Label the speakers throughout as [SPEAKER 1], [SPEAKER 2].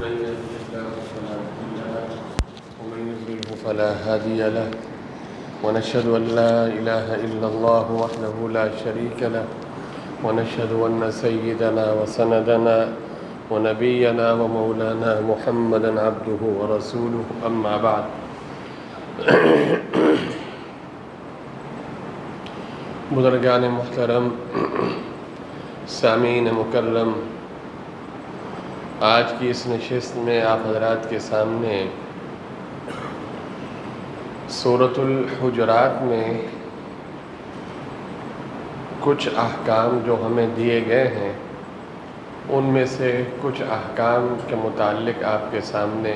[SPEAKER 1] من يهده الله فلا مضل له ومن يضلله فلا هادي له ونشهد أن لا إله إلا الله وحده لا شريك له ونشهد أن سيدنا وسندنا ونبينا ومولانا محمدا عبده ورسوله أما بعد بزرگان محترم، سامعین مکرم، آج کی اس نشست میں آپ حضرات کے سامنے سورۃ الحجرات میں کچھ احکام جو ہمیں دیے گئے ہیں ان میں سے کچھ احکام کے متعلق آپ کے سامنے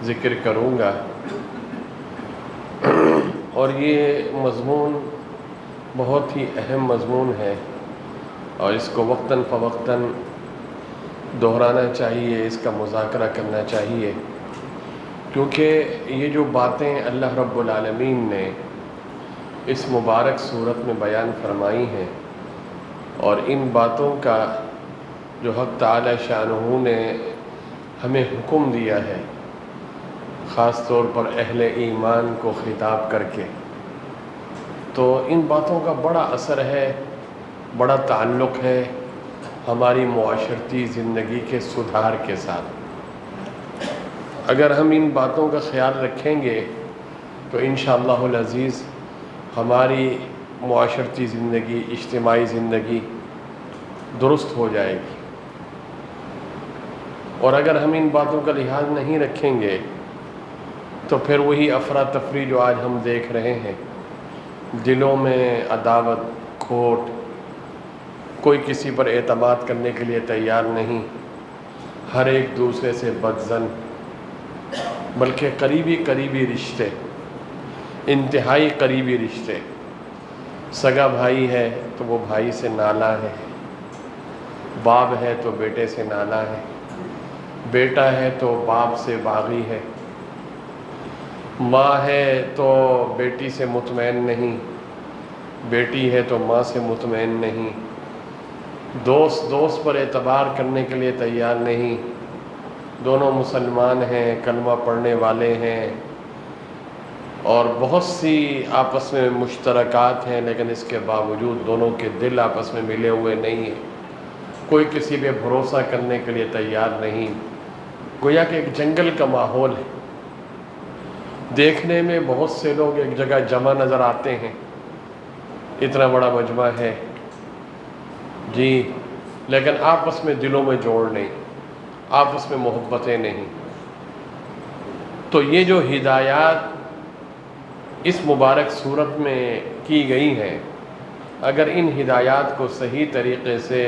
[SPEAKER 1] ذکر کروں گا، اور یہ مضمون بہت ہی اہم مضمون ہے اور اس کو وقتاً فوقتاً دہرانا چاہیے، اس کا مذاکرہ کرنا چاہیے، کیونکہ یہ جو باتیں اللہ رب العالمین نے اس مبارک صورت میں بیان فرمائی ہیں اور ان باتوں کا جو حق تعالی شانہ نے ہمیں حکم دیا ہے، خاص طور پر اہل ایمان کو خطاب کر کے، تو ان باتوں کا بڑا اثر ہے، بڑا تعلق ہے ہماری معاشرتی زندگی کے سدھار کے ساتھ۔ اگر ہم ان باتوں کا خیال رکھیں گے تو انشاءاللہ العزیز ہماری معاشرتی زندگی، اجتماعی زندگی درست ہو جائے گی، اور اگر ہم ان باتوں کا لحاظ نہیں رکھیں گے تو پھر وہی افراتفری جو آج ہم دیکھ رہے ہیں، دلوں میں عداوت، کھوٹ، کوئی کسی پر اعتماد کرنے کے لیے تیار نہیں، ہر ایک دوسرے سے بدظن، بلکہ قریبی رشتے، انتہائی قریبی رشتے، سگا بھائی ہے تو وہ بھائی سے نالا ہے، باپ ہے تو بیٹے سے نالا ہے، بیٹا ہے تو باپ سے باغی ہے، ماں ہے تو بیٹی سے مطمئن نہیں، بیٹی ہے تو ماں سے مطمئن نہیں، دوست پر اعتبار کرنے کے لیے تیار نہیں، دونوں مسلمان ہیں، کلمہ پڑھنے والے ہیں اور بہت سی آپس میں مشترکات ہیں، لیکن اس کے باوجود دونوں کے دل آپس میں ملے ہوئے نہیں ہیں، کوئی کسی پہ بھروسہ کرنے کے لیے تیار نہیں، گویا کہ ایک جنگل کا ماحول ہے۔ دیکھنے میں بہت سے لوگ ایک جگہ جمع نظر آتے ہیں، اتنا بڑا مجمع ہے جی، لیکن آپس میں دلوں میں جوڑ نہیں، آپس میں محبتیں نہیں۔ تو یہ جو ہدایات اس مبارک صورت میں کی گئی ہیں، اگر ان ہدایات کو صحیح طریقے سے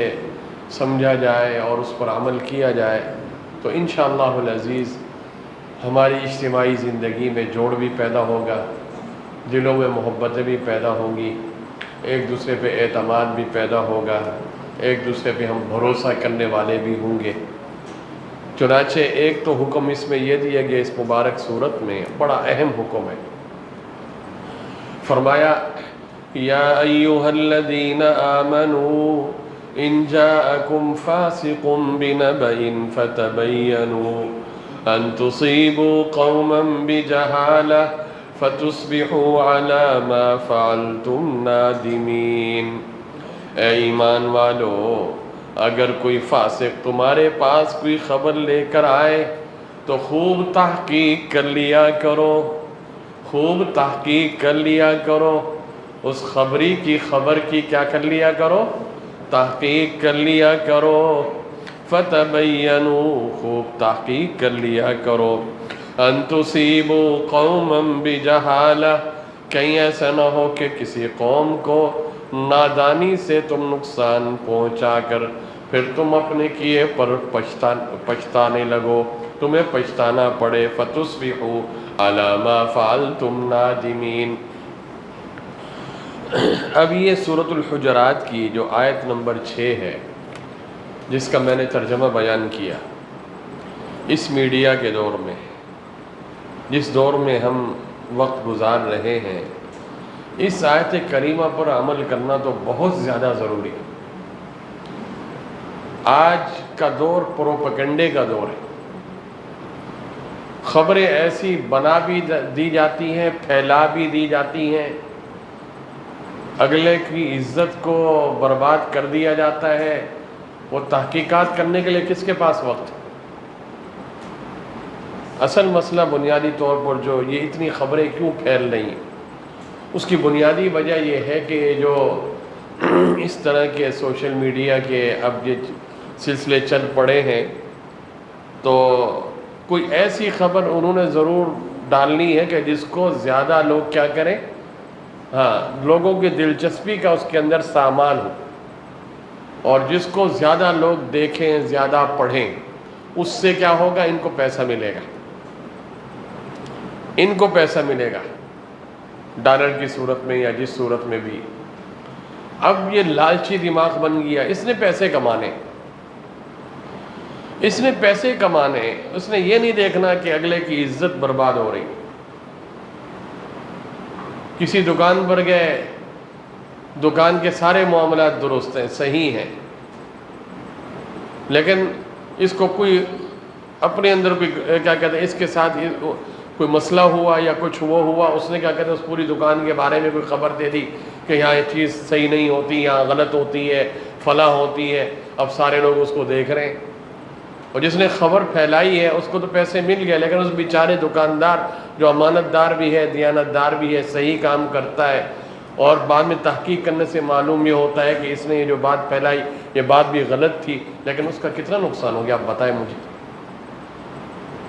[SPEAKER 1] سمجھا جائے اور اس پر عمل کیا جائے تو انشاءاللہ العزیز ہماری اجتماعی زندگی میں جوڑ بھی پیدا ہوگا، دلوں میں محبتیں بھی پیدا ہوں گی، ایک دوسرے پہ اعتماد بھی پیدا ہوگا، ایک دوسرے پہ ہم بھروسہ کرنے والے بھی ہوں گے۔ چنانچہ ایک تو حکم اس میں یہ دیا گیا، اس مبارک صورت میں بڑا اہم حکم ہے، فرمایا یا ایھا الذین آمنوا ان جاءکم فاسق بنبأ فتبینوا ان تصیبوا قوما بجہالہ فتصبحوا علی ما فعلتم نادمین۔ اے ایمان والو، اگر کوئی فاسق تمہارے پاس کوئی خبر لے کر آئے تو خوب تحقیق کر لیا کرو، خوب تحقیق کر لیا کرو، اس خبر کی کیا کر لیا کرو؟ تحقیق کر لیا کرو، فتبینوا، خوب تحقیق کر لیا کرو، ان تصیبوا قوما بجہالہ، کہیں ایسا نہ ہو کہ کسی قوم کو نادانی سے تم نقصان پہنچا کر پھر تم اپنے کیے پر پچھتانے لگو، تمہیں پچھتانا پڑے، فتصبحوا علی ما فعلتم نادمین۔ اب یہ سورۃ الحجرات کی جو آیت نمبر 6 ہے، جس کا میں نے ترجمہ بیان کیا، اس میڈیا کے دور میں، جس دور میں ہم وقت گزار رہے ہیں، اس آیت کریمہ پر عمل کرنا تو بہت زیادہ ضروری ہے۔ آج کا دور پروپیگنڈے کا دور ہے، خبریں ایسی بنا بھی دی جاتی ہیں، پھیلا بھی دی جاتی ہیں، اگلے کی عزت کو برباد کر دیا جاتا ہے۔ وہ تحقیقات کرنے کے لیے کس کے پاس وقت ہے؟ اصل مسئلہ بنیادی طور پر جو یہ اتنی خبریں کیوں پھیل رہی ہیں، اس کی بنیادی وجہ یہ ہے کہ جو اس طرح کے سوشل میڈیا کے اب یہ سلسلے چل پڑے ہیں، تو کوئی ایسی خبر انہوں نے ضرور ڈالنی ہے کہ جس کو زیادہ لوگ کیا کریں، ہاں، لوگوں کی دلچسپی کا اس کے اندر سامان ہو، اور جس کو زیادہ لوگ دیکھیں، زیادہ پڑھیں، اس سے کیا ہوگا؟ ان کو پیسہ ملے گا، ان کو پیسہ ملے گا، ڈالر کی صورت میں یا جس صورت میں بھی۔ اب یہ لالچی دماغ بن گیا، اس نے پیسے کمانے، اس نے پیسے کمانے، اس نے یہ نہیں دیکھنا کہ اگلے کی عزت برباد ہو رہی۔ کسی دکان پر گئے، دکان کے سارے معاملات درست ہیں، صحیح ہیں، لیکن اس کو کوئی اپنے اندر کوئی کیا کہتے ہیں، اس کے ساتھ کوئی مسئلہ ہوا یا کچھ وہ ہوا، اس نے کیا کہتے ہیں اس پوری دکان کے بارے میں کوئی خبر دے دی کہ یہاں یہ چیز صحیح نہیں ہوتی، یہاں غلط ہوتی ہے، فلاں ہوتی ہے۔ اب سارے لوگ اس کو دیکھ رہے ہیں، اور جس نے خبر پھیلائی ہے اس کو تو پیسے مل گئے، لیکن اس بیچارے دکاندار جو امانت دار بھی ہے، دیانت دار بھی ہے، صحیح کام کرتا ہے، اور بعد میں تحقیق کرنے سے معلوم یہ ہوتا ہے کہ اس نے یہ جو بات پھیلائی یہ بات بھی غلط تھی، لیکن اس کا کتنا نقصان ہو گیا؟ آپ بتائیں مجھے،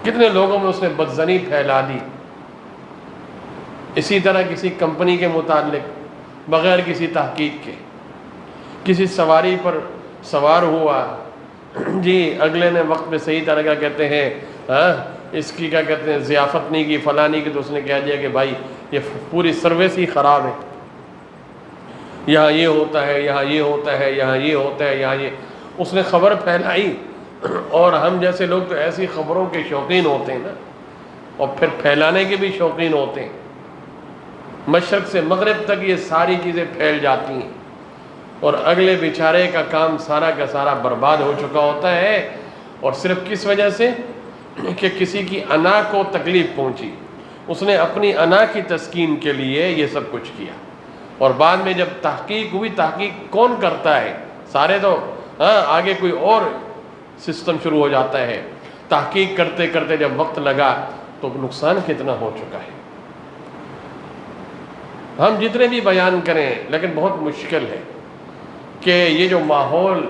[SPEAKER 1] کتنے لوگوں میں اس نے بدزنی پھیلا دی۔ اسی طرح کسی کمپنی کے متعلق بغیر کسی تحقیق کے، کسی سواری پر سوار ہوا، جی اگلے نے وقت میں صحیح طرح کیا کہتے ہیں، اس کی کیا کہتے ہیں ضیافت نہیں کی، فلاں نہیں کی، تو اس نے کہہ دیا کہ بھائی یہ پوری سروس ہی خراب ہے، یہاں یہ ہوتا ہے، یہاں یہ ہوتا ہے، یہاں یہ ہوتا ہے، یہاں یہ، اس نے خبر پھیلائی۔ اور ہم جیسے لوگ تو ایسی خبروں کے شوقین ہوتے ہیں نا، اور پھر پھیلانے کے بھی شوقین ہوتے ہیں، مشرق سے مغرب تک یہ ساری چیزیں پھیل جاتی ہیں، اور اگلے بیچارے کا کام سارا کا سارا برباد ہو چکا ہوتا ہے، اور صرف کس وجہ سے کہ کسی کی انا کو تکلیف پہنچی، اس نے اپنی انا کی تسکین کے لیے یہ سب کچھ کیا، اور بعد میں جب تحقیق ہوئی، تحقیق کون کرتا ہے؟ سارے تو آگے کوئی اور سسٹم شروع ہو جاتا ہے، تحقیق کرتے کرتے جب وقت لگا تو نقصان کتنا ہو چکا ہے۔ ہم جتنے بھی بیان کریں لیکن بہت مشکل ہے کہ یہ جو ماحول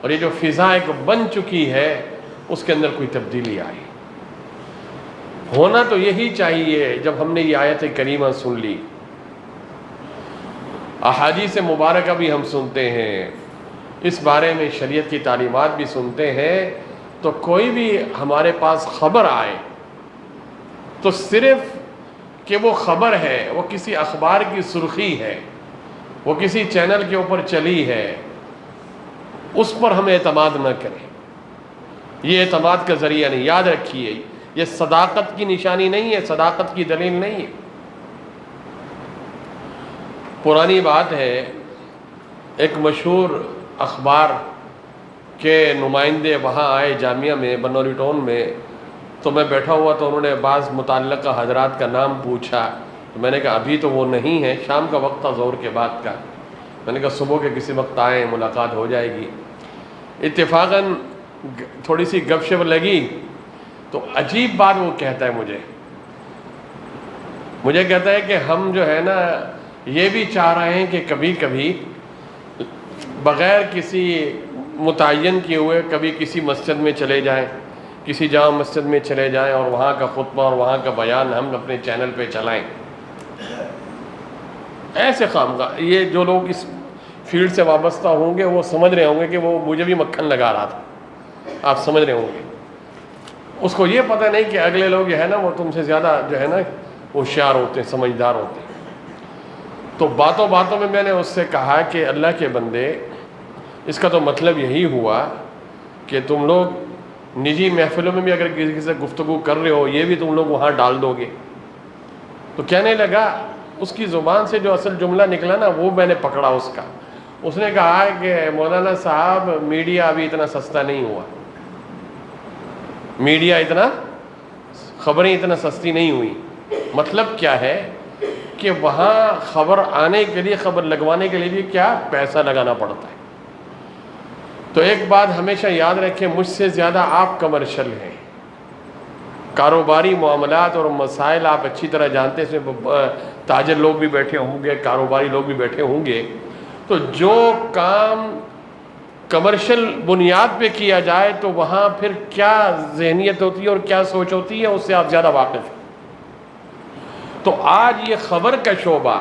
[SPEAKER 1] اور یہ جو فضا ایک بن چکی ہے اس کے اندر کوئی تبدیلی آئی۔ ہونا تو یہی چاہیے۔ جب ہم نے یہ آیت کریمہ سن لی، احادیث مبارکہ بھی ہم سنتے ہیں، اس بارے میں شریعت کی تعلیمات بھی سنتے ہیں، تو کوئی بھی ہمارے پاس خبر آئے تو صرف کہ وہ خبر ہے، وہ کسی اخبار کی سرخی ہے، وہ کسی چینل کے اوپر چلی ہے، اس پر ہم اعتماد نہ کریں۔ یہ اعتماد کا ذریعہ نہیں، یاد رکھیے، یہ صداقت کی نشانی نہیں ہے، صداقت کی دلیل نہیں ہے۔ پرانی بات ہے، ایک مشہور اخبار کے نمائندے وہاں آئے جامعہ میں، بنوری ٹاؤن میں، تو میں بیٹھا ہوا تو انہوں نے بعض متعلقہ حضرات کا نام پوچھا، تو میں نے کہا ابھی تو وہ نہیں ہے، شام کا وقت تھا، ظہر کے بعد کا، میں نے کہا صبح کے کسی وقت آئیں، ملاقات ہو جائے گی۔ اتفاقاً تھوڑی سی گپ شپ لگی تو عجیب بات وہ کہتا ہے، مجھے کہتا ہے کہ ہم جو ہے نا یہ بھی چاہ رہے ہیں کہ کبھی کبھی بغیر کسی متعین کیے ہوئے کبھی کسی مسجد میں چلے جائیں، کسی جامع مسجد میں چلے جائیں، اور وہاں کا خطبہ اور وہاں کا بیان ہم اپنے چینل پہ چلائیں۔ ایسے خامخواہ، یہ جو لوگ اس فیلڈ سے وابستہ ہوں گے وہ سمجھ رہے ہوں گے کہ وہ مجھے بھی مکھن لگا رہا تھا، آپ سمجھ رہے ہوں گے۔ اس کو یہ پتہ نہیں کہ اگلے لوگ جو ہے نا وہ تم سے زیادہ جو ہے نا ہوشیار ہوتے ہیں، سمجھدار ہوتے ہیں۔ تو باتوں باتوں میں نے اس سے کہا کہ اللہ کے بندے، اس کا تو مطلب یہی ہوا کہ تم لوگ نجی محفلوں میں بھی اگر کسی سے گفتگو کر رہے ہو یہ بھی تم لوگ وہاں ڈال دو گے۔ تو کہنے لگا، اس کی زبان سے جو اصل جملہ نکلا نا وہ میں نے پکڑا اس کا۔ اس نے کہا کہ مولانا صاحب میڈیا ابھی اتنا سستا نہیں ہوا، میڈیا اتنا خبریں اتنا سستی نہیں ہوئی. مطلب کیا ہے کہ وہاں خبر آنے کے لیے، خبر لگوانے کے لیے بھی کیا پیسہ لگانا پڑتا ہے. تو ایک بات ہمیشہ یاد رکھیں، مجھ سے زیادہ آپ کمرشل ہیں. کاروباری معاملات اور مسائل آپ اچھی طرح جانتے ہیں، اس میں تاجر لوگ بھی بیٹھے ہوں گے، کاروباری لوگ بھی بیٹھے ہوں گے. تو جو کام کمرشل بنیاد پہ کیا جائے تو وہاں پھر کیا ذہنیت ہوتی ہے اور کیا سوچ ہوتی ہے، اس سے آپ زیادہ واقف ہیں. تو آج یہ خبر کا شعبہ،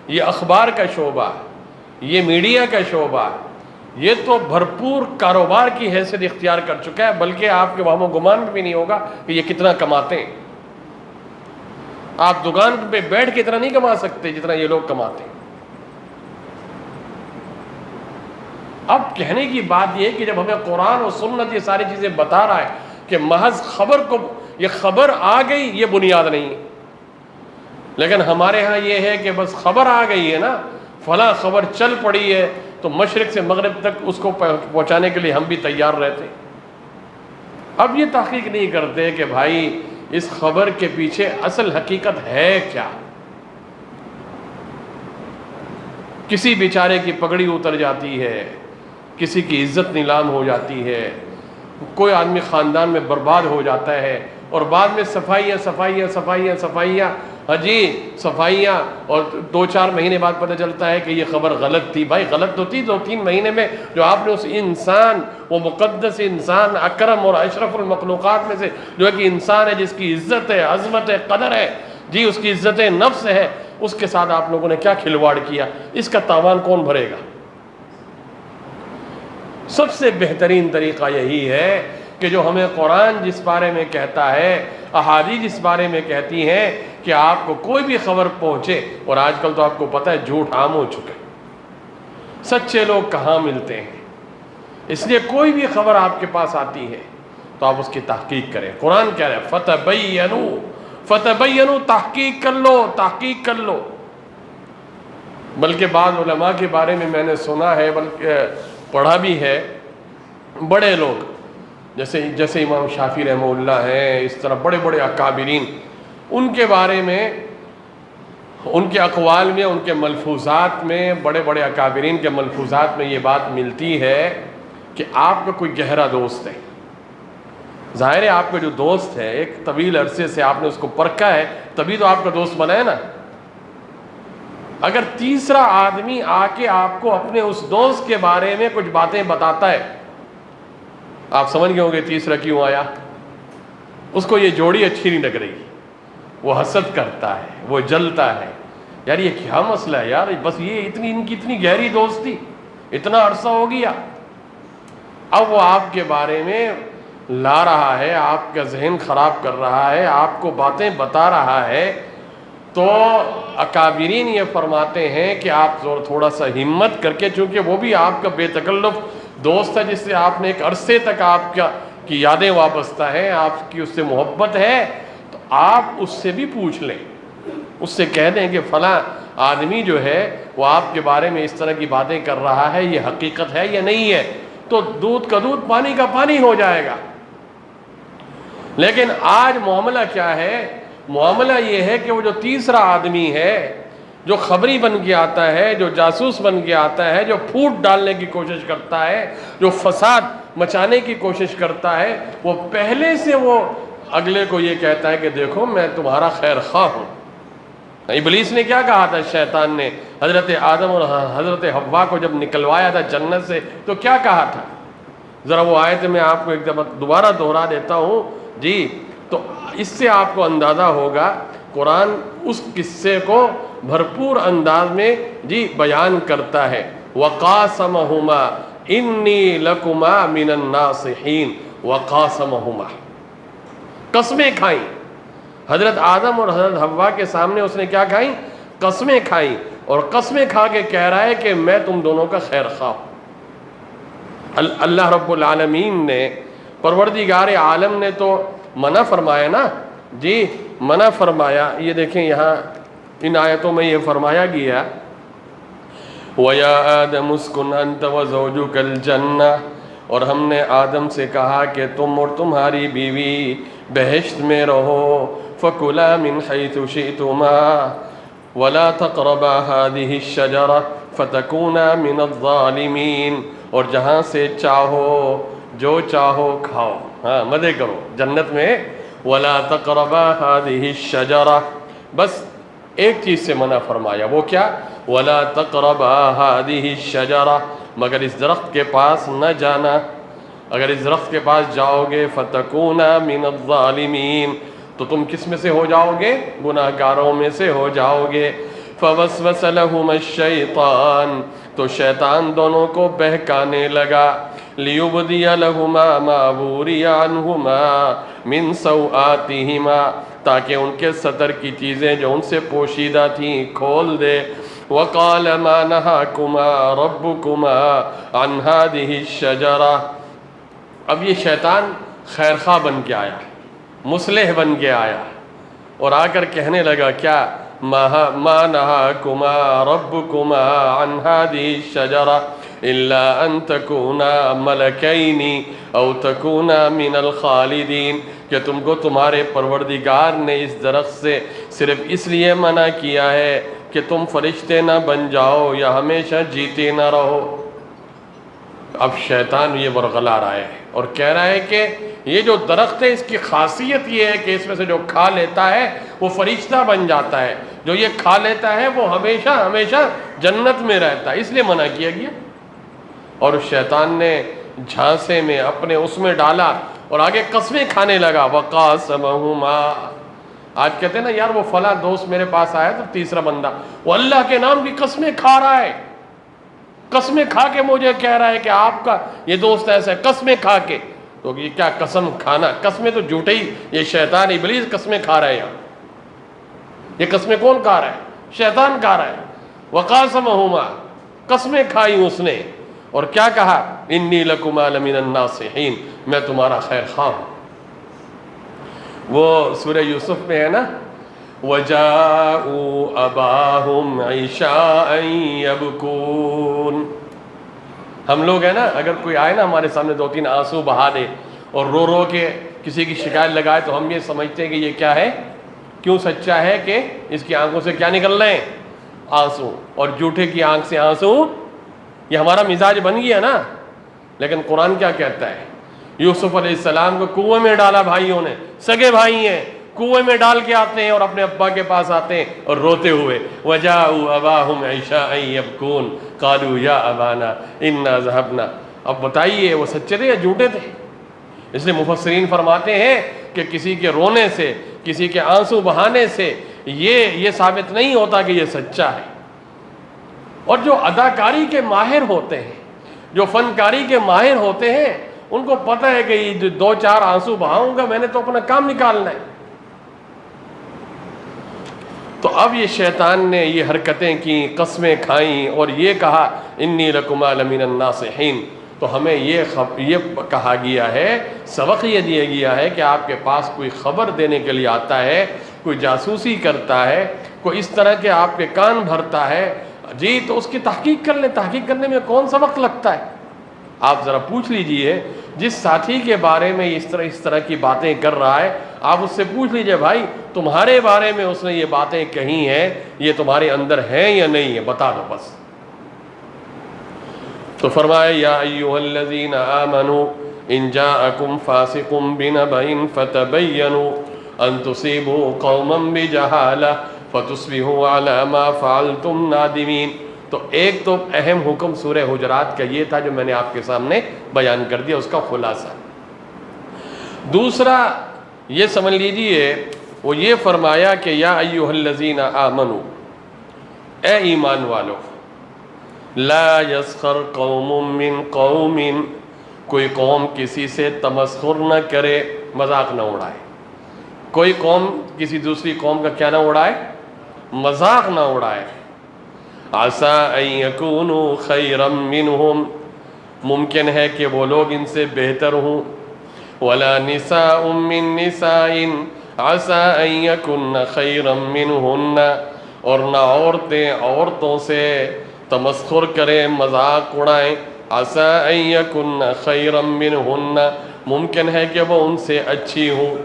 [SPEAKER 1] یہ اخبار کا شعبہ، یہ میڈیا کا شعبہ، یہ تو بھرپور کاروبار کی حیثیت اختیار کر چکا ہے، بلکہ آپ کے وہم و گمان میں بھی نہیں ہوگا کہ یہ کتنا کماتے ہیں. آپ دکان پہ بیٹھ کے اتنا نہیں کما سکتے جتنا یہ لوگ کماتے ہیں. اب کہنے کی بات یہ ہے کہ جب ہمیں قرآن و سنت یہ ساری چیزیں بتا رہا ہے کہ محض خبر کو، یہ خبر آ گئی یہ بنیاد نہیں ہے. لیکن ہمارے ہاں یہ ہے کہ بس خبر آ گئی ہے نا، فلاں خبر چل پڑی ہے تو مشرق سے مغرب تک اس کو پہنچانے کے لیے ہم بھی تیار رہتے. اب یہ تحقیق نہیں کرتے کہ بھائی اس خبر کے پیچھے اصل حقیقت ہے کیا. کسی بیچارے کی پگڑی اتر جاتی ہے، کسی کی عزت نیلام ہو جاتی ہے، کوئی آدمی خاندان میں برباد ہو جاتا ہے، اور بعد میں صفائیاں صفائیاں صفائیاں صفائیاں، ہاں جی صفائیاں، اور 2-4 مہینے بعد پتہ چلتا ہے کہ یہ خبر غلط تھی. بھائی غلط تو تھی 2-3 مہینے میں، جو آپ نے اس انسان، وہ مقدس انسان، اکرم اور اشرف المخلوقات میں سے جو ہے کہ انسان ہے، جس کی عزت ہے، عظمت ہے، قدر ہے جی، اس کی عزت نفس ہے، اس کے ساتھ آپ لوگوں نے کیا کھلواڑ کیا، اس کا تاوان کون بھرے گا؟ سب سے بہترین طریقہ یہی ہے کہ جو ہمیں قرآن جس بارے میں کہتا ہے، احادیث جس بارے میں کہتی ہیں کہ آپ کو کوئی بھی خبر پہنچے، اور آج کل تو آپ کو پتہ ہے جھوٹ عام ہو چکے، سچے لوگ کہاں ملتے ہیں. اس لیے کوئی بھی خبر آپ کے پاس آتی ہے تو آپ اس کی تحقیق کریں. قرآن کہہ رہا ہے فتبینوا، فتبینوا، تحقیق کر لو، تحقیق کر لو. بلکہ بعض علماء کے بارے میں میں نے سنا ہے، بلکہ پڑھا بھی ہے، بڑے لوگ جیسے امام شافعی رحمہ اللہ ہیں، اس طرح بڑے بڑے اکابرین، ان کے بارے میں، ان کے اقوال میں، ان کے ملفوظات میں، بڑے بڑے اکابرین کے ملفوظات میں یہ بات ملتی ہے کہ آپ کا کوئی گہرا دوست ہے. ظاہر ہے آپ کا جو دوست ہے، ایک طویل عرصے سے آپ نے اس کو پرکھا ہے، تبھی تو آپ کا دوست بنا ہے نا. اگر تیسرا آدمی آ کے آپ کو اپنے اس دوست کے بارے میں کچھ باتیں بتاتا ہے، آپ سمجھ گئے ہوں گے تیسرا کیوں آیا. اس کو یہ جوڑی اچھی نہیں لگ رہی، وہ حسد کرتا ہے، وہ جلتا ہے، یار یہ کیا مسئلہ ہے یار، بس یہ ان کی اتنی گہری دوستی، اتنا عرصہ ہو گیا. اب وہ آپ کے بارے میں لا رہا ہے، آپ کا ذہن خراب کر رہا ہے، آپ کو باتیں بتا رہا ہے. تو اکابرین یہ فرماتے ہیں کہ آپ تھوڑا سا ہمت کر کے، چونکہ وہ بھی آپ کا بے تکلف دوست ہے، جس سے آپ نے ایک عرصے تک آپ کی یادیں وابستہ ہیں، آپ کی اس سے محبت ہے، تو آپ اس سے بھی پوچھ لیں، اس سے کہہ دیں کہ فلاں آدمی جو ہے وہ آپ کے بارے میں اس طرح کی باتیں کر رہا ہے، یہ حقیقت ہے یا نہیں ہے. تو دودھ کا دودھ، پانی کا پانی ہو جائے گا. لیکن آج معاملہ کیا ہے؟ معاملہ یہ ہے کہ وہ جو تیسرا آدمی ہے، جو خبری بن کے آتا ہے، جو جاسوس بن کے آتا ہے، جو پھوٹ ڈالنے کی کوشش کرتا ہے، جو فساد مچانے کی کوشش کرتا ہے، وہ پہلے سے وہ اگلے کو یہ کہتا ہے کہ دیکھو میں تمہارا خیر خواہ ہوں. ابلیس نے کیا کہا تھا؟ شیطان نے حضرت آدم اور حضرت حوا کو جب نکلوایا تھا جنت سے، تو کیا کہا تھا؟ ذرا وہ آیت میں آپ کو ایک دفعہ دوبارہ دہرا دیتا ہوں جی، تو اس سے آپ کو اندازہ ہوگا. قرآن اس قصے کو بھرپور انداز میں جی بیان کرتا ہے. وَقَاسَمَهُمَا إِنِّي لَكُمَا مِنَ النَّاصِحِينَ. وَقَاسَمَهُمَا، قسمیں کھائیں. حضرت آدم اور حضرت حوا کے سامنے اس نے کیا کھائیں؟ قسمیں کھائیں، اور قسمیں کھا کے کہہ رہا ہے کہ میں تم دونوں کا خیر خواہ ہوں. اللہ رب العالمین نے، پروردگار عالم نے تو منع فرمایا نا جی، منع فرمایا. یہ دیکھیں یہاں ان آیتوں میں یہ فرمایا گیا وَيَا آدَمُ اسْكُنْ أَنْتَ وَزَوْجُكَ الْجَنَّةَ، اور ہم نے آدم سے کہا کہ تم اور تمہاری بیوی بہشت میں رہو، فَكُلَا مِنْ حَيْثُ شِئْتُمَا وَلَا تَقْرَبَا هَذِهِ الشَّجَرَةَ فَتَكُونَا مِنَ الظَّالِمِينَ، اور جہاں سے چاہو جو چاہو کھاؤ، ہاں مزے کرو جنت میں۔ وَلَا تَقْرَبَا هَذِهِ الشَّجَرَةَ، بس ایک چیز سے منع فرمایا، وہ کیا؟ وَلَا تَقْرَبَا هَذِهِ الشَّجَرَةَ، مگر اس درخت کے پاس نہ جانا، اگر اس درخت کے پاس جاؤ گے فَتَكُونَا مِنَ الظَّالِمِينَ، تو تم کس میں سے ہو جاؤ گے؟ گناہ گاروں میں سے ہو جاؤ گے۔ فَوَسْوَسَ لَهُمَا الشَّيْطَانُ، تو شیطان دونوں کو بہکانے لگا، لِيُبْدِيَ لَهُمَا مَا وُورِيَ عَنْهُمَا مِنْ سَوْآتِهِمَا، تاکہ ان کے ستر کی چیزیں جو ان سے پوشیدہ تھیں کھول دے۔ وَقَالَ مَا نَهَاكُمَا رَبُّكُمَا عَنْ هَذِهِ الشَّجَرَةِ، اب یہ شیطان خیرخواہ بن کے آیا، مصلح بن کے آیا، اور آ کر کہنے لگا کیا؟ مَا نَهَاكُمَا رَبُّكُمَا عَنْ هَذِهِ الشَّجَرَةِ إِلَّا أَن تَكُونَا مَلَكَيْنِ أَوْ تَكُونَا مِنَ الْخَالِدِينَ، کہ تم کو تمہارے پروردگار نے اس درخت سے صرف اس لیے منع کیا ہے کہ تم فرشتے نہ بن جاؤ یا ہمیشہ جیتے نہ رہو۔ اب شیطان یہ ورغلا رہا ہے اور کہہ رہا ہے کہ یہ جو درخت ہے اس کی خاصیت یہ ہے کہ اس میں سے جو کھا لیتا ہے وہ فرشتہ بن جاتا ہے، جو یہ کھا لیتا ہے وہ ہمیشہ ہمیشہ جنت میں رہتا ہے، اس لیے منع کیا گیا۔ اور اس شیطان نے جھانسے میں اپنے اس میں ڈالا اور آگے قسمیں کھانے لگا۔ وَقَاسَمَهُمَا، آج کہتے ہیں نا یار وہ فلاں دوست میرے پاس آیا تو تیسرا بندہ وہ اللہ کے نام کی قسمیں کھا رہا ہے، قسمیں کھا کے مجھے کہہ رہا ہے کہ آپ کا یہ دوست ایسا ہے، قسمیں کھا کے۔ تو یہ کیا قسم کھانا؟ قسمیں تو جھوٹے ہی، یہ شیطان ابلیس قسمیں کھا رہا ہے یہاں۔ یہ قسمیں کون کھا رہا ہے؟ شیطان کھا رہا ہے۔ وَقَاسَمَهُمَا، قسمیں کھائی اس نے، اور کیا کہا؟ اِنِّي لَكُمَا لَمِنَ النَّاصِحِينَ، میں تمہارا خیر خواہ ہوں۔ وہ سورہ یوسف میں ہے نا، وَجَاءُوا أَبَاهُمْ عِشَاءً يَبْكُونَ، ہم لوگ ہیں نا اگر کوئی آئے نا ہمارے سامنے دو تین آنسو بہا دے اور رو رو کے کسی کی شکایت لگائے تو ہم یہ سمجھتے ہیں کہ یہ کیا ہے؟ کیوں سچا ہے کہ اس کی آنکھوں سے کیا نکل رہے ہیں؟ آنسو، اور جھوٹے کی آنکھ سے آنسو، یہ ہمارا مزاج بن گیا نا۔ لیکن قرآن کیا کہتا ہے؟ یوسف علیہ السلام کو کنویں میں ڈالا بھائیوں نے، سگے بھائی ہیں، کنویں میں ڈال کے آتے ہیں اور اپنے ابا کے پاس آتے ہیں اور روتے ہوئے، وَجَاءُوا أَبَاهُمْ عِشَاءً يَبْكُونَ قَالُوا يَا أَبَانَا إِنَّا ذَهَبْنَا۔ اب بتائیے وہ سچے تھے یا جھوٹے تھے؟ اس لیے مفسرین فرماتے ہیں کہ کسی کے رونے سے، کسی کے آنسو بہانے سے یہ ثابت نہیں ہوتا کہ یہ سچا ہے۔ اور جو اداکاری کے ماہر ہوتے ہیں، جو فنکاری کے ماہر ہوتے ہیں، ان کو پتہ ہے کہ یہ دو چار آنسو بہاؤں گا میں نے تو اپنا کام نکالنا ہے۔ تو اب یہ شیطان نے یہ حرکتیں کی، قسمیں کھائیں اور یہ کہا انی لکما لمن الناصحین، تو ہمیں یہ کہا گیا ہے، سبق یہ دیا گیا ہے کہ آپ کے پاس کوئی خبر دینے کے لیے آتا ہے، کوئی جاسوسی کرتا ہے، کوئی اس طرح کے آپ کے کان بھرتا ہے، جی تو اس کی تحقیق کر لیں۔ تحقیق کرنے میں کون سا وقت لگتا ہے؟ آپ ذرا پوچھ لیجئے جس ساتھی کے بارے میں اس طرح کی باتیں کر رہا ہے، آپ اس سے پوچھ لیجئے بھائی تمہارے بارے میں اس نے یہ باتیں کہی ہیں، یہ تمہارے اندر ہیں یا نہیں ہے، بتا دو بس۔ تو فرمایا یا ایھا الذین آمنوا ان جاءکم فاسق بنبأ فتبینوا ان تصیبوا قوما بجہالہ فتصبحوا علی ما فعلتم نادمین۔ تو ایک تو اہم حکم سورہ حجرات کا یہ تھا جو میں نے آپ کے سامنے بیان کر دیا، اس کا خلاصہ۔ دوسرا یہ سمجھ لیجئے وہ یہ فرمایا کہ یا ایھا الذین آمنوا، اے ایمان والو، لا یسخر قوم من قوم، کوئی قوم کسی سے تمسخر نہ کرے، مذاق نہ اڑائے۔ کوئی قوم کسی دوسری قوم کا کیا نہ اڑائے؟ مذاق نہ اڑائے۔ عسیٰ ان یکونوا خیرا منہم، ممکن ہے کہ وہ لوگ ان سے بہتر ہوں۔ ولا نساء من نساء عسیٰ ان یکن خیرا منہن، اور نہ عورتیں عورتوں سے تمسخر کریں، مذاق اڑائیں۔ عسیٰ ان یکن خیرا منہن، ممکن ہے کہ وہ ان سے اچھی ہوں۔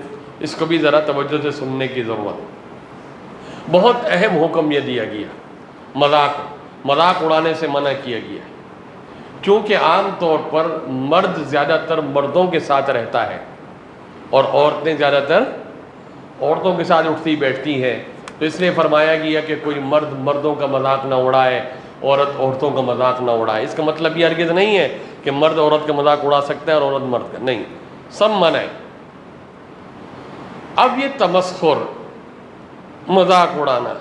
[SPEAKER 1] اس کو بھی ذرا توجہ سے سننے کی ضرورت. بہت اہم حکم یہ دیا گیا، مذاق اڑانے سے منع کیا گیا، چونکہ عام طور پر مرد زیادہ تر مردوں کے ساتھ رہتا ہے اور عورتیں زیادہ تر عورتوں کے ساتھ اٹھتی بیٹھتی ہیں، تو اس لیے فرمایا گیا کہ کوئی مرد مردوں کا مذاق نہ اڑائے، عورت عورتوں کا مذاق نہ اڑائے. اس کا مطلب یہ ہرگز نہیں ہے کہ مرد عورت کا مذاق اڑا سکتا ہے اور عورت مرد کا نہیں، سب منع ہے. اب یہ تمسخر، مذاق اڑانا،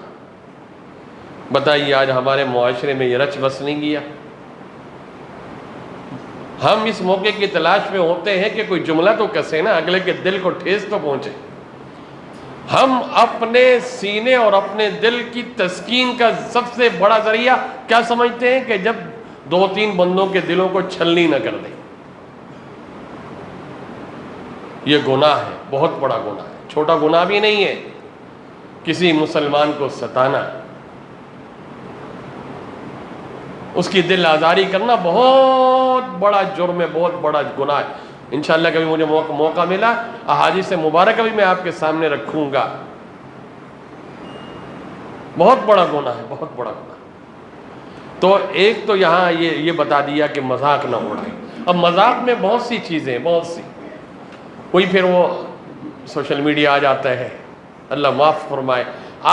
[SPEAKER 1] بتائیے آج ہمارے معاشرے میں یہ رچ بس نہیں گیا. ہم اس موقع کی تلاش میں ہوتے ہیں کہ کوئی جملہ تو کسے نا، اگلے کے دل کو ٹھیس تو پہنچے. ہم اپنے سینے اور اپنے دل کی تسکین کا سب سے بڑا ذریعہ کیا سمجھتے ہیں کہ جب 2-3 بندوں کے دلوں کو چھلنی نہ کر دیں. یہ گناہ ہے، بہت بڑا گناہ ہے، چھوٹا گناہ بھی نہیں ہے کسی مسلمان کو ستانا. اس کی دل آزاری کرنا بہت بڑا جرم ہے، بہت بڑا گناہ ہے. انشاءاللہ کبھی مجھے موقع ملا احادیث مبارکہ بھی میں آپ کے سامنے رکھوں گا. بہت بڑا گناہ ہے، بہت بڑا گناہ. تو ایک تو یہاں یہ بتا دیا کہ مذاق نہ اڑائیں. اب مذاق میں بہت سی چیزیں ہیں، بہت سی. کوئی پھر وہ سوشل میڈیا آ جاتا ہے، اللہ معاف فرمائے.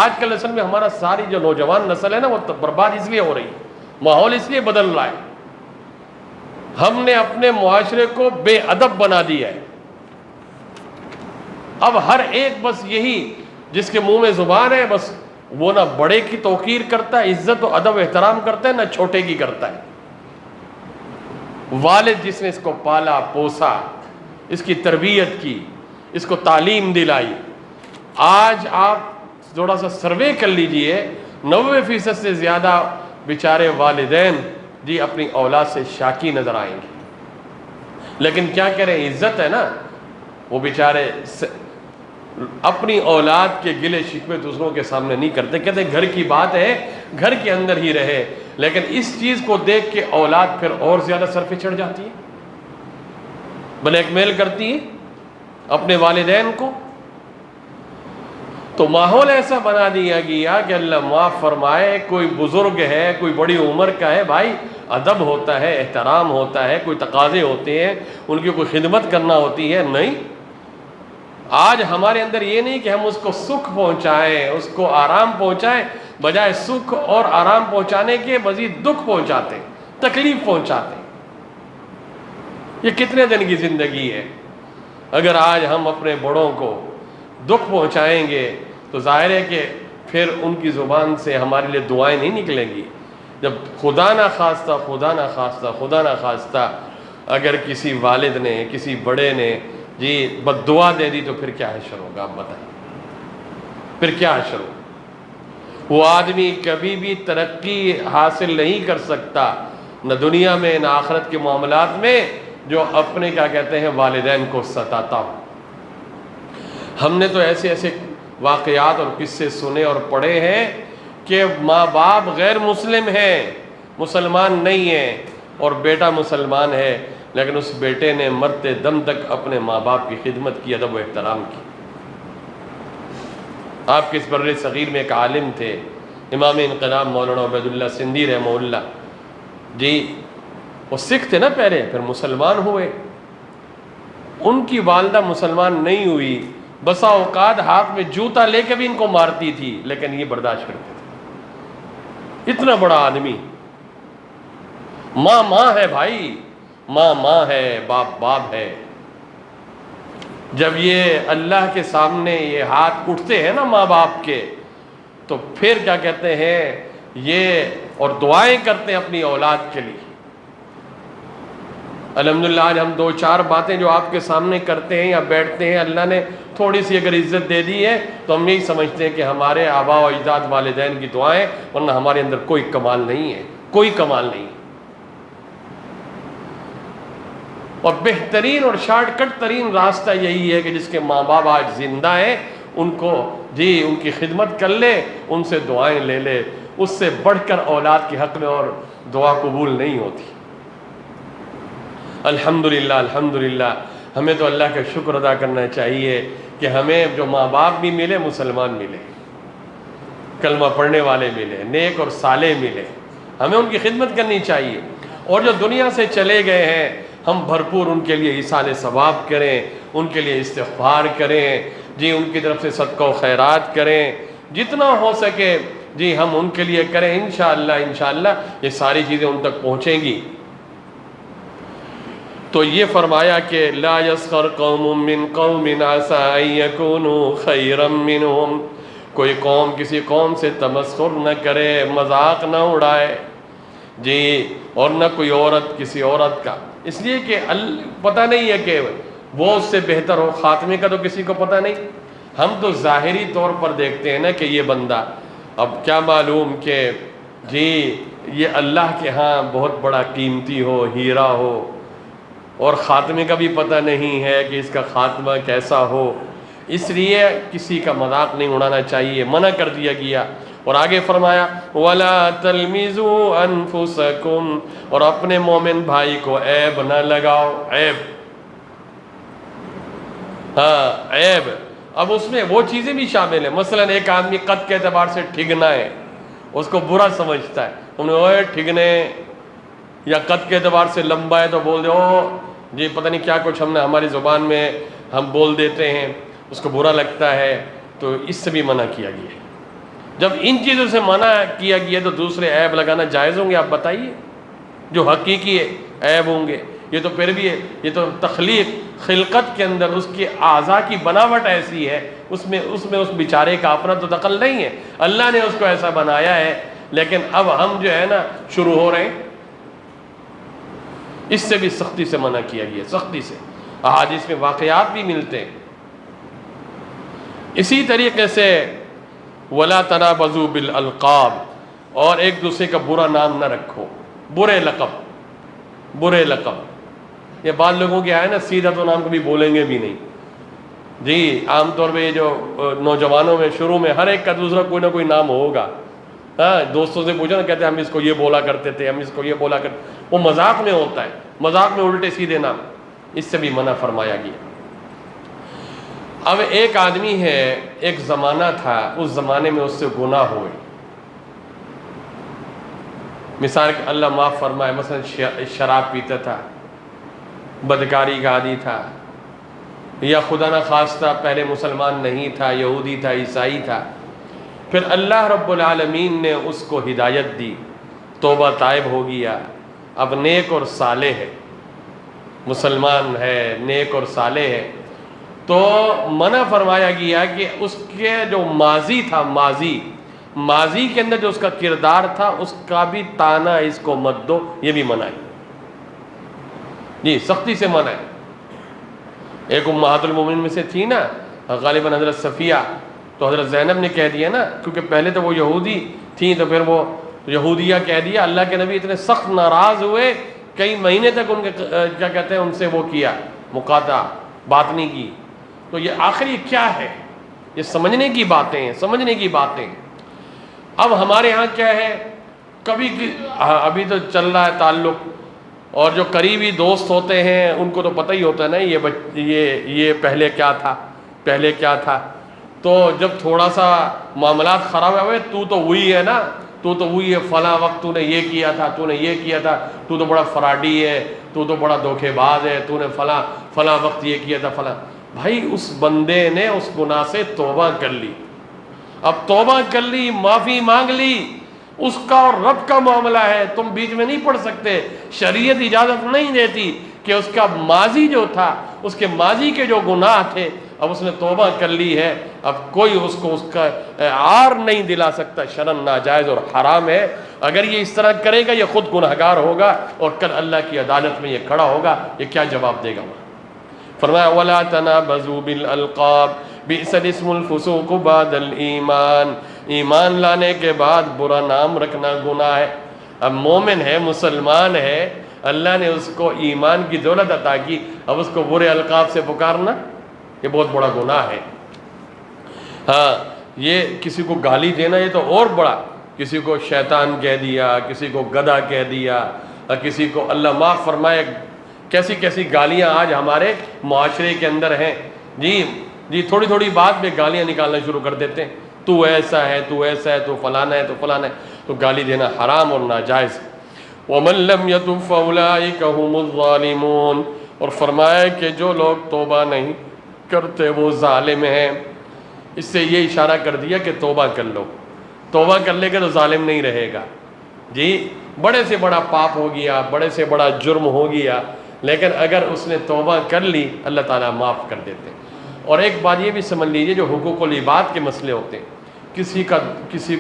[SPEAKER 1] آج کل اصل میں ہمارا ساری جو نوجوان نسل ہے نا وہ برباد اس لیے ہو رہی ہے، ماحول اس لیے بدل رہا ہے. ہم نے اپنے معاشرے کو بے ادب بنا دیا ہے. اب ہر ایک بس یہی جس کے منہ میں زبان ہے بس وہ نہ بڑے کی توقیر کرتا ہے، عزت و ادب احترام کرتا ہے، نہ چھوٹے کی کرتا ہے. والد جس نے اس کو پالا پوسا، اس کی تربیت کی، اس کو تعلیم دلائی، آج آپ تھوڑا سا سروے کر لیجئے، 90% سے زیادہ بیچارے والدین جی اپنی اولاد سے شاکی نظر آئیں گے. لیکن کیا کریں، عزت ہے نا، وہ بیچارے اپنی اولاد کے گلے شکوے دوسروں کے سامنے نہیں کرتے. کہتے ہیں گھر کی بات ہے، گھر کے اندر ہی رہے. لیکن اس چیز کو دیکھ کے اولاد پھر اور زیادہ سر پہ چڑھ جاتی ہے، بلیک میل کرتی ہے اپنے والدین کو. تو ماحول ایسا بنا دیا گیا کہ اللہ معاف فرمائے، کوئی بزرگ ہے، کوئی بڑی عمر کا ہے، بھائی ادب ہوتا ہے، احترام ہوتا ہے، کوئی تقاضے ہوتے ہیں، ان کی کوئی خدمت کرنا ہوتی ہے. نہیں، آج ہمارے اندر یہ نہیں کہ ہم اس کو سکھ پہنچائیں، اس کو آرام پہنچائیں، بجائے سکھ اور آرام پہنچانے کے مزید دکھ پہنچاتے، تکلیف پہنچاتے. یہ کتنے دن کی زندگی ہے؟ اگر آج ہم اپنے بڑوں کو دکھ پہنچائیں گے تو ظاہر ہے کہ پھر ان کی زبان سے ہمارے لیے دعائیں نہیں نکلیں گی. جب خدا نہ خواستہ اگر کسی والد نے، کسی بڑے نے جی بد دعا دے دی تو پھر کیا حشر ہوگا؟ آپ بتائیں، پھر کیا حشر ہوگا؟ وہ آدمی کبھی بھی ترقی حاصل نہیں کر سکتا، نہ دنیا میں نہ آخرت کے معاملات میں، جو اپنے کیا کہتے ہیں والدین کو ستاتا ہو. ہم نے تو ایسے ایسے واقعات اور قصے سنے اور پڑھے ہیں کہ ماں باپ غیر مسلم ہیں، مسلمان نہیں ہیں، اور بیٹا مسلمان ہے، لیکن اس بیٹے نے مرتے دم تک اپنے ماں باپ کی خدمت کی، ادب و احترام کی. آپ کے اس بر صغیر میں ایک عالم تھے، امام انقلاب مولانا عبید اللہ سندھی رحمہ اللہ جی، وہ سکھ تھے نا پہلے، پھر مسلمان ہوئے. ان کی والدہ مسلمان نہیں ہوئی، بسا اوقات ہاتھ میں جوتا لے کے بھی ان کو مارتی تھی، لیکن یہ برداشت کرتے تھے. اتنا بڑا آدمی. ماں ہے بھائی، ماں ہے، باپ ہے. جب یہ اللہ کے سامنے یہ ہاتھ اٹھتے ہیں نا ماں باپ کے، تو پھر کیا کہتے ہیں یہ اور دعائیں کرتے ہیں اپنی اولاد کے لیے. الحمدللہ آج ہم 2-4 باتیں جو آپ کے سامنے کرتے ہیں یا بیٹھتے ہیں، اللہ نے تھوڑی سی اگر عزت دے دی ہے تو ہم یہی سمجھتے ہیں کہ ہمارے آباء و اجداد والدین کی دعائیں، ورنہ ہمارے اندر کوئی کمال نہیں ہے، کوئی کمال نہیں. اور بہترین اور شارٹ کٹ ترین راستہ یہی ہے کہ جس کے ماں باپ آج زندہ ہیں ان کو جی ان کی خدمت کر لے، ان سے دعائیں لے لے. اس سے بڑھ کر اولاد کے حق میں اور دعا قبول نہیں ہوتی. الحمدللہ ہمیں تو اللہ کا شکر ادا کرنا چاہیے کہ کہ ہمیں جو ماں باپ بھی ملے مسلمان ملے، کلمہ پڑھنے والے ملے، نیک اور صالح ملے، ہمیں ان کی خدمت کرنی چاہیے۔ اور جو دنیا سے چلے گئے ہیں ہم بھرپور ان کے لیے ایصال ثواب کریں، ان کے لیے استغفار کریں، جی ان کی طرف سے صدقہ و خیرات کریں، جتنا ہو سکے جی ہم ان کے لیے کریں۔ انشاءاللہ یہ ساری چیزیں ان تک پہنچیں گی۔ تو یہ فرمایا کہ لا یسخر قوم من قوم عسى ان يكونوا خيرا منهم، کوئی قوم کسی قوم سے تمسخر نہ کرے، مذاق نہ اڑائے جی، اور نہ کوئی عورت کسی عورت کا، اس لیے کہ پتہ نہیں ہے کہ وہ اس سے بہتر ہو، خاتمے کا تو کسی کو پتہ نہیں۔ ہم تو ظاہری طور پر دیکھتے ہیں نا کہ یہ بندہ، اب کیا معلوم کہ جی یہ اللہ کے ہاں بہت بڑا قیمتی ہو، ہیرا ہو، اور خاتمے کا بھی پتہ نہیں ہے کہ اس کا خاتمہ کیسا ہو، اس لیے کسی کا مذاق نہیں اڑانا چاہیے، منع کر دیا گیا۔ اور آگے فرمایا وَلَا تَلْمِزُوا أَنفُسَكُمْ، اور اپنے مومن بھائی کو عیب نہ لگاؤ، عیب، ہاں عیب، اب اس میں وہ چیزیں بھی شامل ہیں، مثلا ایک آدمی قد کے اعتبار سے ٹھگنا ہے، اس کو برا سمجھتا ہے، تم نے اوے ٹھگنے، یا قد کے اعتبار سے لمبا ہے تو بول دے او جی پتہ نہیں کیا کچھ ہم نے ہماری زبان میں ہم بول دیتے ہیں، اس کو برا لگتا ہے، تو اس سے بھی منع کیا گیا ہے۔ جب ان چیزوں سے منع کیا گیا تو دوسرے عیب لگانا جائز ہوں گے؟ آپ بتائیے، جو حقیقی عیب ہوں گے، یہ تو پھر بھی یہ تو تخلیق، خلقت کے اندر اس کے اعضاء کی بناوٹ ایسی ہے، اس میں اس بیچارے کا اپنا تو دخل نہیں ہے، اللہ نے اس کو ایسا بنایا ہے، لیکن اب ہم جو ہے نا شروع ہو رہے ہیں، اس سے بھی سختی سے منع کیا گیا، سختی سے، احادیث میں واقعات بھی ملتے ہیں۔ اسی طریقے سے وَلَا تَنَابَزُوا بِالْأَلْقَابِ، اور ایک دوسرے کا برا نام نہ رکھو، برے لقب، یہ بعض لوگوں کے آئے نا سیدھا تو نام کبھی بولیں گے بھی نہیں جی، عام طور پہ یہ جو نوجوانوں میں شروع میں ہر ایک کا دوسرا کوئی نہ کوئی نام ہوگا، ہاں دوستوں سے پوچھو نا، کہتے ہیں ہم اس کو یہ بولا کرتے تھے، ہم اس کو یہ بولا کرتے، وہ مذاق میں ہوتا ہے، مذاق میں الٹے سیدھے نام، اس سے بھی منع فرمایا گیا۔ اب ایک آدمی ہے، ایک زمانہ تھا، اس زمانے میں اس سے گناہ ہوئے، مثال اللہ معاف فرمائے، مثلا شراب پیتا تھا، بدکاری کا عادی تھا، یا خدا نہ خواستہ پہلے مسلمان نہیں تھا، یہودی تھا، عیسائی تھا، پھر اللہ رب العالمین نے اس کو ہدایت دی، توبہ طائب ہو گیا، اب نیک اور صالح ہے، مسلمان ہے، نیک اور صالح ہے، تو منع فرمایا گیا کہ اس کے جو ماضی تھا، ماضی کے اندر جو اس کا کردار تھا، اس کا بھی تانا اس کو مت دو، یہ بھی منع ہے جی، سختی سے منع ہے۔ ایک امہات المومنین میں سے تھی نا غالباً حضرت صفیہ، تو حضرت زینب نے کہہ دیا نا، کیونکہ پہلے تو وہ یہودی تھیں تو پھر وہ یہودیہ کہہ دیا، اللہ کے نبی اتنے سخت ناراض ہوئے، کئی مہینے تک ان کے کیا کہتے ہیں ان سے وہ کیا مقاطعہ، بات نہیں کی۔ تو یہ آخر یہ کیا ہے؟ یہ سمجھنے کی باتیں ہیں، سمجھنے کی باتیں۔ اب ہمارے ہاں کیا ہے، کبھی ابھی تو چل رہا ہے تعلق، اور جو قریبی دوست ہوتے ہیں ان کو تو پتہ ہی ہوتا ہے نا یہ پہلے کیا تھا، تو جب تھوڑا سا معاملات خراب ہوئے، تو وہی ہے نا، تو وہی ہے، فلاں وقت تو نے یہ کیا تھا، تو نے یہ کیا تھا، تو بڑا فراڈی ہے، تو بڑا دھوکے باز ہے، تو نے فلاں وقت یہ کیا تھا، فلاں۔ بھائی اس بندے نے اس گناہ سے توبہ کر لی، اب توبہ کر لی، معافی مانگ لی، اس کا اور رب کا معاملہ ہے، تم بیچ میں نہیں پڑ سکتے، شریعت اجازت نہیں دیتی کہ اس کا ماضی جو تھا، اس کے ماضی کے جو گناہ تھے، اب اس نے توبہ کر لی ہے، اب کوئی اس کو اس کا عار نہیں دلا سکتا، شرعاً ناجائز اور حرام ہے۔ اگر یہ اس طرح کرے گا یہ خود گنہگار ہوگا، اور کل اللہ کی عدالت میں یہ کھڑا ہوگا، یہ کیا جواب دے گا؟ فرمایا وَلَا تَنَابَزُوا بِالْأَلْقَابِ بِئْسَ الِاسْمُ الْفُسُوقُ بَعْدَ الْإِيمَانِ، ایمان لانے کے بعد برا نام رکھنا گناہ ہے۔ اب مومن ہے، مسلمان ہے، اللہ نے اس کو ایمان کی دولت عطا کی، اب اس کو برے القاب سے پکارنا یہ بہت بڑا گناہ ہے۔ ہاں یہ کسی کو گالی دینا یہ تو اور بڑا، کسی کو شیطان کہہ دیا، کسی کو گدھا کہہ دیا، اور کسی کو اللہ معاف فرمائے کیسی کیسی گالیاں آج ہمارے معاشرے کے اندر ہیں جی، جی تھوڑی تھوڑی بات پہ گالیاں نکالنا شروع کر دیتے ہیں، تو ایسا ہے، تو ایسا ہے، تو فلانا ہے، تو فلانا ہے، تو گالی دینا حرام اور ناجائز۔ وَمَن لَّمْ يَتُبْ فَأُولَٰئِكَ هُمُ الظَّالِمُونَ، اور فرمایا کہ جو لوگ توبہ نہیں کرتے وہ ظالم ہیں۔ اس سے یہ اشارہ کر دیا کہ توبہ کر لو، توبہ کر لے گا تو ظالم نہیں رہے گا۔ جی بڑے سے بڑا پاپ ہو گیا، بڑے سے بڑا جرم ہو گیا، لیکن اگر اس نے توبہ کر لی اللہ تعالیٰ معاف کر دیتے ہیں۔ اور ایک بات یہ بھی سمجھ لیجئے، جو حقوق العباد کے مسئلے ہوتے ہیں، کسی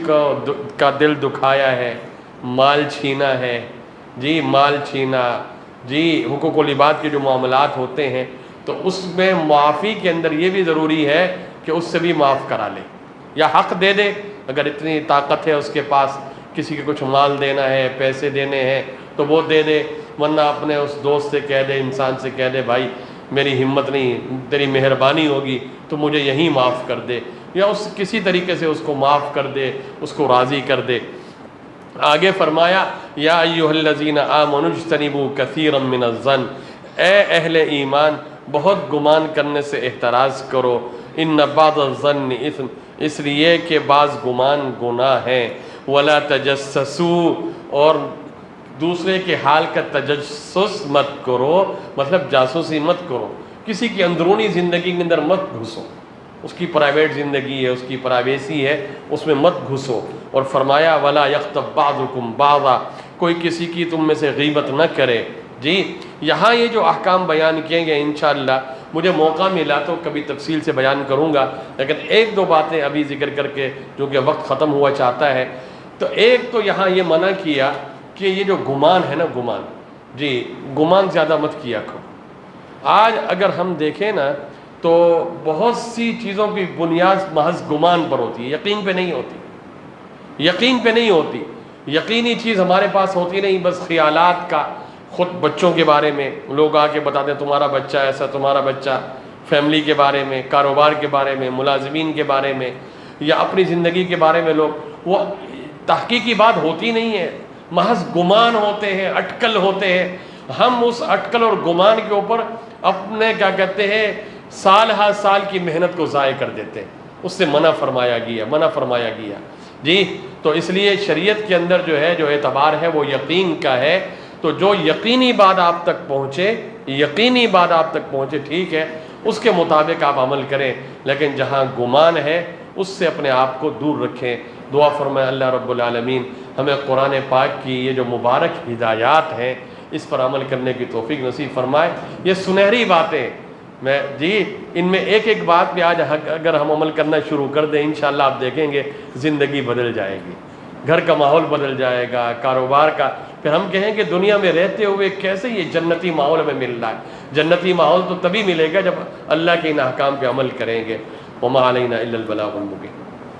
[SPEAKER 1] کا دل دکھایا ہے، مال چھینا ہے، جی مال چھینا، جی حقوق العباد کے جو معاملات ہوتے ہیں، تو اس میں معافی کے اندر یہ بھی ضروری ہے کہ اس سے بھی معاف کرا لے، یا حق دے دے اگر اتنی طاقت ہے اس کے پاس، کسی کے کچھ مال دینا ہے، پیسے دینے ہیں تو وہ دے دے، ورنہ اپنے اس دوست سے کہہ دے، انسان سے کہہ دے بھائی میری ہمت نہیں، تیری مہربانی ہوگی تو مجھے یہیں معاف کر دے، یا اس کسی طریقے سے اس کو معاف کر دے، اس کو راضی کر دے۔ آگے فرمایا یا ایھا الذین آمنوا اجتنبوا کثیرا من الظن، اے اہل ایمان بہت گمان کرنے سے احتراز کرو، ان بعض الظن اثم، اس لیے کہ بعض گمان گناہ ہیں، ولا تجسسوا، اور دوسرے کے حال کا تجسس مت کرو، مطلب جاسوسی مت کرو، کسی کی اندرونی زندگی کے اندر مت گھسو، اس کی پرائیویٹ زندگی ہے، اس کی پرائیویسی ہے، اس میں مت گھسو۔ اور فرمایا ولا یغتب بعضکم بعضا، کوئی کسی کی تم میں سے غیبت نہ کرے۔ جی یہاں یہ جو احکام بیان کیے گئے انشاءاللہ مجھے موقع ملا تو کبھی تفصیل سے بیان کروں گا، لیکن ایک دو باتیں ابھی ذکر کر کے جو کہ وقت ختم ہوا چاہتا ہے۔ تو ایک تو یہاں یہ منع کیا کہ یہ جو گمان ہے نا، گمان، جی گمان زیادہ مت کیا کرو۔ آج اگر ہم دیکھیں نا تو بہت سی چیزوں کی بنیاد محض گمان پر ہوتی ہے، یقین پہ نہیں ہوتی، یقین پہ نہیں ہوتی، یقینی چیز ہمارے پاس ہوتی نہیں، بس خیالات کا۔ خود بچوں کے بارے میں لوگ آ کے بتاتے ہیں تمہارا بچہ ایسا، تمہارا بچہ، فیملی کے بارے میں، کاروبار کے بارے میں، ملازمین کے بارے میں، یا اپنی زندگی کے بارے میں، لوگ وہ تحقیقی بات ہوتی نہیں ہے، محض گمان ہوتے ہیں، اٹکل ہوتے ہیں۔ ہم اس اٹکل اور گمان کے اوپر اپنے کیا کہتے ہیں سال ہر سال کی محنت کو ضائع کر دیتے ہیں، اس سے منع فرمایا گیا، منع فرمایا گیا۔ جی تو اس لیے شریعت کے اندر جو ہے جو اعتبار ہے وہ یقین کا ہے، تو جو یقینی بات آپ تک پہنچے، یقینی بات آپ تک پہنچے ٹھیک ہے، اس کے مطابق آپ عمل کریں، لیکن جہاں گمان ہے اس سے اپنے آپ کو دور رکھیں۔ دعا فرمائے اللہ رب العالمین ہمیں قرآن پاک کی یہ جو مبارک ہدایات ہیں اس پر عمل کرنے کی توفیق نصیب فرمائے۔ یہ سنہری باتیں جی ان میں ایک ایک بات پہ آج اگر ہم عمل کرنا شروع کر دیں انشاءاللہ آپ دیکھیں گے زندگی بدل جائے گی، گھر کا ماحول بدل جائے گا، کاروبار کا، پھر ہم کہیں کہ دنیا میں رہتے ہوئے کیسے یہ جنتی ماحول ہمیں مل رہا ہے۔ جنتی ماحول تو تبھی ملے گا جب اللہ کے ان احکام پہ عمل کریں گے۔ وما علینا الا البلاغ المبین۔